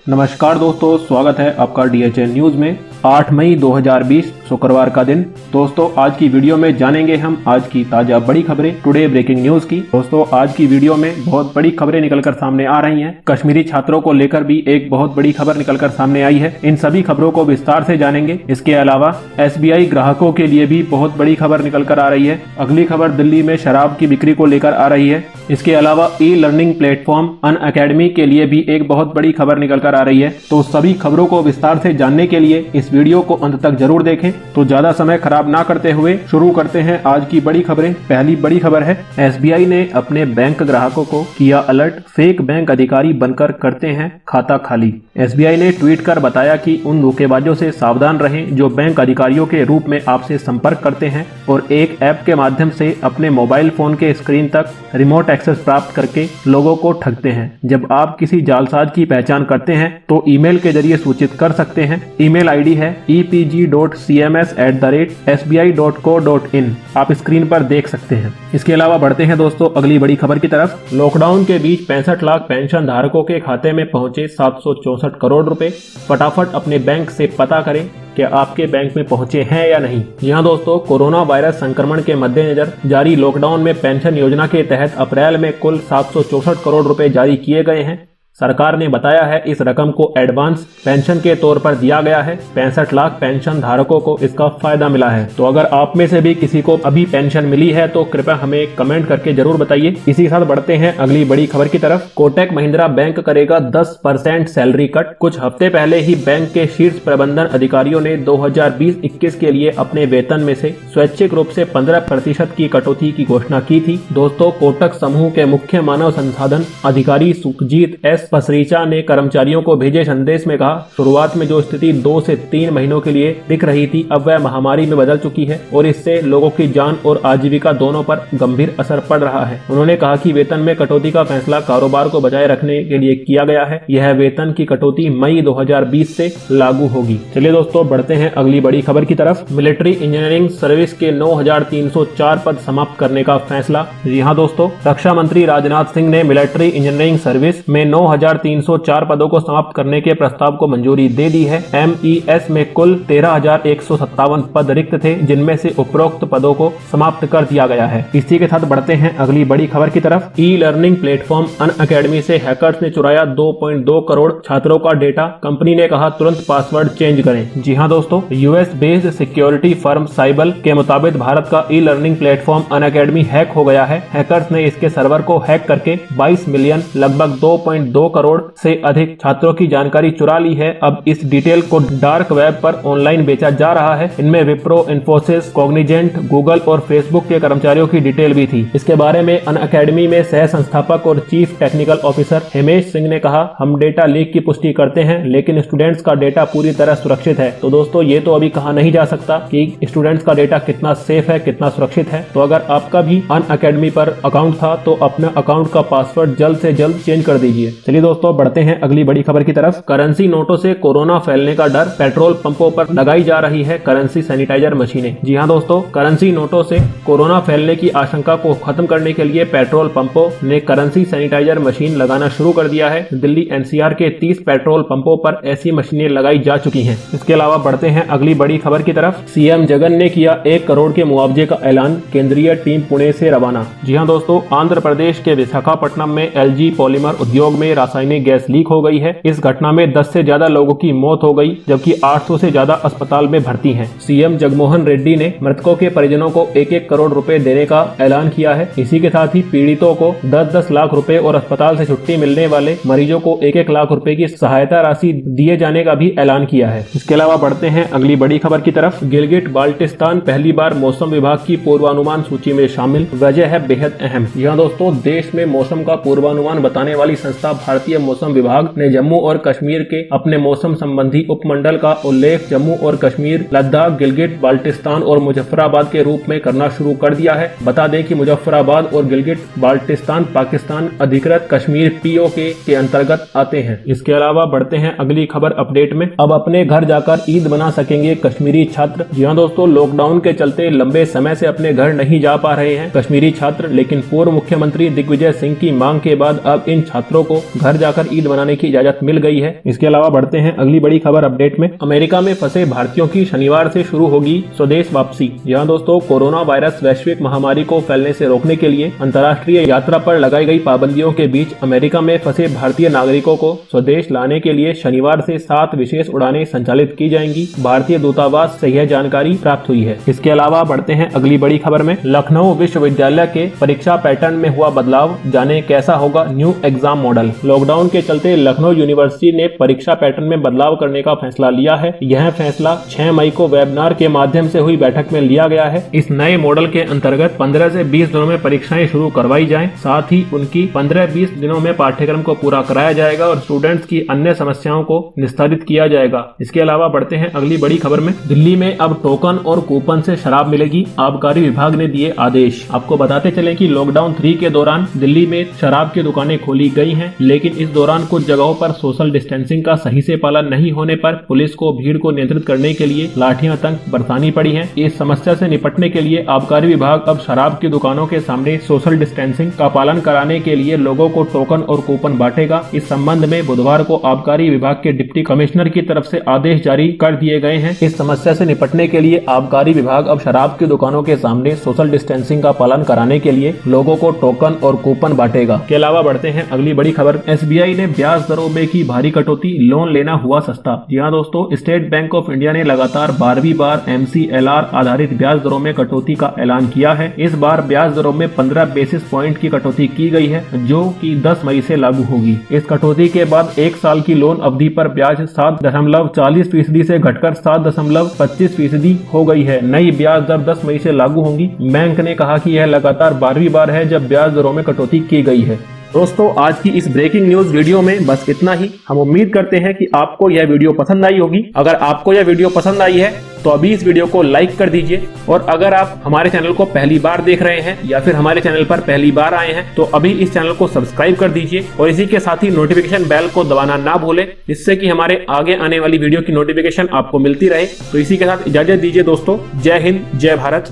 नमस्कार दोस्तों, स्वागत है आपका DHN न्यूज में। 8 मई 2020 शुक्रवार का दिन। दोस्तों आज की वीडियो में जानेंगे हम आज की ताजा बड़ी खबरें, टुडे ब्रेकिंग न्यूज की। दोस्तों आज की वीडियो में बहुत बड़ी खबरें निकलकर सामने आ रही हैं। कश्मीरी छात्रों को लेकर भी एक बहुत बड़ी खबर निकलकर सामने आई है। इन सभी खबरों को विस्तार से जानेंगे। इसके अलावा SBI ग्राहकों के लिए भी बहुत बड़ी खबर निकलकर आ रही है। अगली खबर दिल्ली में शराब की बिक्री को लेकर आ रही है। इसके अलावा ई-लर्निंग प्लेटफॉर्म अनअकैडमी के लिए भी एक बहुत बड़ी खबर निकलकर आ रही है। तो सभी खबरों को विस्तार से जानने के लिए इस वीडियो को अंत तक जरूर देखें। तो ज्यादा समय खराब ना करते हुए शुरू करते हैं आज की बड़ी खबरें। पहली बड़ी खबर है, SBI ने अपने बैंक ग्राहकों को किया अलर्ट, फेक बैंक अधिकारी बनकर करते हैं खाता खाली। SBI ने ट्वीट कर बताया कि उन धोखेबाजों से सावधान रहें जो बैंक अधिकारियों के रूप में आपसे संपर्क करते हैं और एक ऐप के माध्यम से अपने मोबाइल फोन के स्क्रीन तक रिमोट एक्सेस प्राप्त करके लोगों को ठगते हैं। जब आप किसी जालसाज की पहचान करते हैं तो ईमेल के जरिए सूचित कर सकते हैं। ईमेल आईडी है epg.cms@sbi.co.in। आप स्क्रीन पर देख सकते हैं। इसके अलावा बढ़ते हैं दोस्तों अगली बड़ी खबर की तरफ। लॉकडाउन के बीच 65 लाख पेंशन धारकों के खाते में पहुंचे 764 करोड़ रुपए। फटाफट अपने बैंक से पता करें क्या आपके बैंक में पहुंचे हैं या नहीं। यहाँ दोस्तों कोरोना वायरस संक्रमण के मद्देनजर जारी लॉकडाउन में पेंशन योजना के तहत अप्रैल में कुल 764 करोड़ रुपए जारी किए गए हैं। सरकार ने बताया है इस रकम को एडवांस पेंशन के तौर पर दिया गया है। 65 लाख पेंशन धारकों को इसका फायदा मिला है। तो अगर आप में से भी किसी को अभी पेंशन मिली है तो कृपया हमें कमेंट करके जरूर बताइए। इसी के साथ बढ़ते हैं अगली बड़ी खबर की तरफ। कोटक महिंद्रा बैंक करेगा 10% सैलरी कट। कुछ हफ्ते पहले ही बैंक के शीर्ष प्रबंधन अधिकारियों ने 2020-21 के लिए अपने वेतन में से स्वैच्छिक रूप से 15% की कटौती की घोषणा की थी। दोस्तों कोटक समूह के मुख्य मानव संसाधन अधिकारी सुखजीत एस पसरीचा ने कर्मचारियों को भेजे संदेश में कहा, शुरुआत में जो स्थिति 2 से 3 महीनों के लिए दिख रही थी अब वह महामारी में बदल चुकी है और इससे लोगों की जान और आजीविका दोनों पर गंभीर असर पड़ रहा है। उन्होंने कहा कि वेतन में कटौती का फैसला कारोबार को बचाए रखने के लिए किया गया है। यह वेतन की कटौती मई 2020 से लागू होगी। चलिए दोस्तों बढ़ते हैं अगली बड़ी खबर की तरफ। मिलिट्री इंजीनियरिंग सर्विस के 9304 पद समाप्त करने का फैसला। जी हाँ दोस्तों, रक्षा मंत्री राजनाथ सिंह ने मिलिट्री इंजीनियरिंग सर्विस में 9304 पदों को समाप्त करने के प्रस्ताव को मंजूरी दे दी है। MES में कुल 13,157 पद रिक्त थे जिनमें से उपरोक्त पदों को समाप्त कर दिया गया है। इसी के साथ बढ़ते हैं अगली बड़ी खबर की तरफ। ई-लर्निंग प्लेटफॉर्म अनअकैडमी से हैकर्स ने चुराया 2.2 करोड़ छात्रों का डेटा। कंपनी ने कहा तुरंत पासवर्ड चेंज करें। जी हाँ दोस्तों, US based security firm Cyble के मुताबिक भारत का ई-लर्निंग प्लेटफॉर्म अनअकैडमी हैक हो गया है। हैकर्स ने इसके सर्वर को हैक करके 22 मिलियन लगभग 2.2 करोड़ से अधिक छात्रों की जानकारी चुरा ली है। अब इस डिटेल को डार्क वेब पर ऑनलाइन बेचा जा रहा है। इनमें विप्रो, इन्फोसिस, कॉग्निजेंट, गूगल और फेसबुक के कर्मचारियों की डिटेल भी थी। इसके बारे में अनअकैडमी में सह संस्थापक और chief technical officer Himesh Singh ने कहा, हम डेटा लीक की पुष्टि करते हैं लेकिन स्टूडेंट्स का डेटा पूरी तरह सुरक्षित है। तो दोस्तों ये तो अभी कहा नहीं जा सकता कि स्टूडेंट्स का डेटा कितना सेफ है, कितना सुरक्षित है। तो अगर आपका भी अनअकैडमी पर अकाउंट था तो अपना अकाउंट का पासवर्ड जल्द से जल्द चेंज कर दीजिए। चलिए दोस्तों बढ़ते हैं अगली बड़ी खबर की तरफ। करेंसी नोटों से कोरोना फैलने का डर, पेट्रोल पंपों पर लगाई जा रही है करेंसी सैनिटाइजर मशीनें। जी हां दोस्तों, करेंसी नोटों से कोरोना फैलने की आशंका को खत्म करने के लिए पेट्रोल पंपों ने करेंसी सैनिटाइजर मशीन लगाना शुरू कर दिया है। दिल्ली NCR के 30 पेट्रोल पंपों पर ऐसी मशीनें लगाई जा चुकी हैं। इसके अलावा बढ़ते हैं अगली बड़ी खबर की तरफ। CM जगन ने किया 1 करोड़ के मुआवजे का ऐलान, केंद्रीय टीम पुणे से रवाना। जी हां दोस्तों, आंध्र प्रदेश के विशाखापट्टनम में LG पॉलीमर उद्योग में रासायनिक गैस लीक हो गई है। इस घटना में 10 से ज्यादा लोगों की मौत हो गई जबकि 800 से ज्यादा अस्पताल में भर्ती हैं। CM जगनमोहन रेड्डी ने मृतकों के परिजनों को 1-1 करोड़ रुपए देने का ऐलान किया है। इसी के साथ ही पीड़ितों को 10-10 लाख रुपए और अस्पताल से छुट्टी मिलने वाले मरीजों को 1-1 लाख रुपए की सहायता राशि दिए जाने का भी ऐलान किया है। इसके अलावा बढ़ते हैं अगली बड़ी खबर की तरफ। गिलगिट बाल्टिस्तान पहली बार मौसम विभाग की पूर्वानुमान सूची में शामिल, वजह है बेहद अहम। यहाँ दोस्तों देश में मौसम का पूर्वानुमान बताने वाली संस्था भारतीय मौसम विभाग ने जम्मू और कश्मीर के अपने मौसम संबंधी उपमंडल का उल्लेख जम्मू और कश्मीर, लद्दाख, गिलगिट बाल्टिस्तान और मुजफ्फराबाद के रूप में करना शुरू कर दिया है। बता दें कि मुजफ्फराबाद और गिलगिट बाल्टिस्तान पाकिस्तान अधिकृत कश्मीर POK के अंतर्गत आते हैं। इसके अलावा बढ़ते हैं अगली खबर अपडेट में। अब अपने घर जाकर ईद मना सकेंगे कश्मीरी छात्र। जी हाँ दोस्तों, लॉकडाउन के चलते लंबे समय से अपने घर नहीं जा पा रहे हैं कश्मीरी छात्र, लेकिन पूर्व मुख्यमंत्री दिग्विजय सिंह की मांग के बाद अब इन छात्रों को घर जाकर ईद मनाने की इजाजत मिल गई है। इसके अलावा बढ़ते हैं अगली बड़ी खबर अपडेट में। अमेरिका में फंसे भारतीयों की शनिवार से शुरू होगी स्वदेश वापसी। यहाँ दोस्तों कोरोना वायरस वैश्विक महामारी को फैलने से रोकने के लिए अंतर्राष्ट्रीय यात्रा पर लगाई गई पाबंदियों के बीच अमेरिका में फंसे भारतीय नागरिकों को स्वदेश लाने के लिए शनिवार से 7 विशेष उड़ानें संचालित की जाएंगी। भारतीय दूतावास से यह जानकारी प्राप्त हुई है। इसके अलावा बढ़ते हैं अगली बड़ी खबर में। लखनऊ विश्वविद्यालय के परीक्षा पैटर्न में हुआ बदलाव, जाने कैसा होगा न्यू एग्जाम मॉडल। लॉकडाउन के चलते लखनऊ यूनिवर्सिटी ने परीक्षा पैटर्न में बदलाव करने का फैसला लिया है। यह फैसला 6 मई को वेबिनार के माध्यम से हुई बैठक में लिया गया है। इस नए मॉडल के अंतर्गत 15 से 20 दिनों में परीक्षाएं शुरू करवाई जाएं, साथ ही उनकी 15-20 दिनों में पाठ्यक्रम को पूरा कराया जाएगा और स्टूडेंट्स की अन्य समस्याओं को निस्तारित किया जाएगा। इसके अलावा बढ़ते हैं अगली बड़ी खबर में। दिल्ली में अब टोकन और कूपन से शराब मिलेगी, आबकारी विभाग ने दिए आदेश। आपको बताते चले कि लॉकडाउन 3 के दौरान दिल्ली में शराब की दुकानें खोली गई हैं, लेकिन इस दौरान कुछ जगहों पर सोशल डिस्टेंसिंग का सही से पालन नहीं होने पर पुलिस को भीड़ को नियंत्रित करने के लिए लाठियां तक बरसानी पड़ी हैं। इस समस्या से निपटने के लिए आबकारी विभाग अब शराब की दुकानों के सामने सोशल डिस्टेंसिंग का पालन कराने के लिए लोगों को टोकन और कूपन बांटेगा। इस संबंध में बुधवार को आबकारी विभाग के डिप्टी कमिश्नर की तरफ से आदेश जारी कर दिए गए हैं। इस समस्या से निपटने के लिए आबकारी विभाग अब शराब की दुकानों के सामने सोशल डिस्टेंसिंग का पालन कराने के लिए लोगों को टोकन और कूपन बांटेगा। के अलावा बढ़ते हैं अगली बड़ी खबर। SBI ने ब्याज दरों में की भारी कटौती, लोन लेना हुआ सस्ता। जी हाँ दोस्तों, स्टेट बैंक ऑफ इंडिया ने लगातार 12वीं बार MCLR आधारित ब्याज दरों में कटौती का ऐलान किया है। इस बार ब्याज दरों में 15 बेसिस पॉइंट की कटौती की गई है, जो कि 10 मई से लागू होगी। इस कटौती के बाद 1 साल की लोन अवधि पर ब्याज 7.40% से घटकर 7.25% हो गई है। नई ब्याज दर 10 मई से लागू होंगी। बैंक ने कहा कि यह लगातार 12वीं बार है जब ब्याज दरों में कटौती की गई है। दोस्तों, आज की इस ब्रेकिंग न्यूज वीडियो में बस इतना ही। हम उम्मीद करते हैं कि आपको यह वीडियो पसंद आई होगी। अगर आपको यह वीडियो पसंद आई है तो अभी इस वीडियो को लाइक कर दीजिए, और अगर आप हमारे चैनल को पहली बार देख रहे हैं या फिर हमारे चैनल पर पहली बार आए हैं तो अभी इस चैनल को सब्सक्राइब कर दीजिए और इसी के साथ ही नोटिफिकेशन बेल को दबाना ना भूलें, जिससे कि हमारे आगे आने वाली वीडियो की नोटिफिकेशन आपको मिलती रहे। तो इसी के साथ इजाजत दीजिए दोस्तों। जय हिंद, जय भारत।